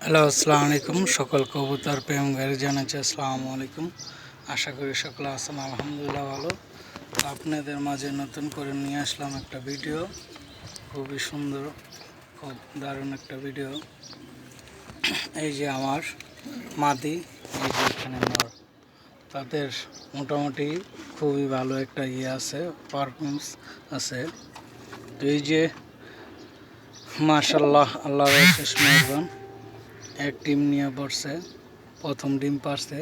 Hello, আসসালামু আলাইকুম। সকল কবুতর প্রেমীদের জানাচ্ছি আসসালামু আলাইকুম। আশা করি সকলে আছেন আলহামদুলিল্লাহ ভালো। তো আপনাদের মাঝে নতুন করে নিয়ে আসলাম একটা ভিডিও, খুবই সুন্দর, খুব দারুণ একটা ভিডিও। এই যে আমার মাদি, এই যে এখানে নর, তাদের মোটামুটি খুবই ভালো একটা আছে, পারফরমেন্স আছে। তো এই যে মাশাআল্লাহ, আল্লাহর শেষ মেহেরবান, এক ডিম নিয়ে পড়ছে, প্রথম ডিম পারছে,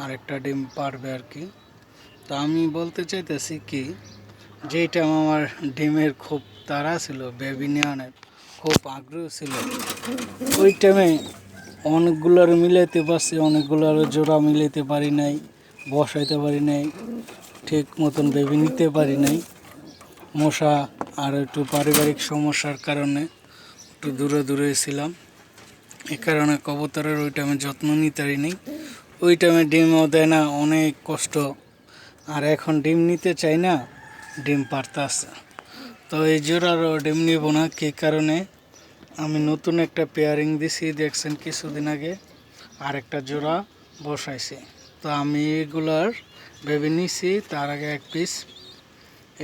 আরেকটা ডিম পারবে আর কি। তো আমি বলতে চাইতেছি কি, যেইটা আমার ডিমের খুব তাড়া ছিল, বেবি নেওয়ানের খুব আগ্রহ ছিল, ওই টাইমে অনেকগুলোর মিলাইতে পারছি, অনেকগুলোর জোড়া মিলাইতে পারি নাই, বসাইতে পারি নাই, ঠিক মতন বেবি নিতে পারি নাই। মশা আর একটু পারিবারিক সমস্যার কারণে একটু দূরে দূরে ছিলাম, এ কারণে কবুতরের ওই টাইমে যত্ন নিতে পারিনি। ওই টাইমে ডিমও দেয় না, অনেক কষ্ট। আর এখন ডিম নিতে চাই না, ডিম পারতাছে। তো এই জোড়ারও ডিম নিব না, কী কারণে আমি নতুন একটা পেয়ারিং দিছি, দেখছেন কিছুদিন আগে, আর একটা জোড়া বসাইছি। তো আমি এগুলার বেবি নিছি তার আগে এক পিস,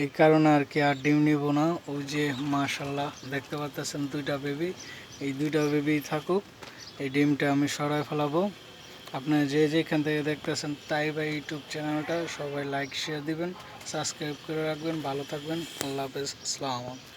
এই কারণে আর কি আর ডিম নিব না। ওই যে মাশাআল্লাহ দেখতে পাচ্ছেন দুইটা বেবি, এই দুইটা বেবি থাকুক, এই ডিমটা আমি সরাই ফেলাবো। আপনারা যে যেখান থেকে দেখতেছেন তাইবা ইউটিউব চ্যানেলটা সবাই লাইক শেয়ার দিবেন, সাবস্ক্রাইব করে রাখবেন। ভালো থাকবেন, আল্লাহ হাফেজ, আসসালামু আলাইকুম।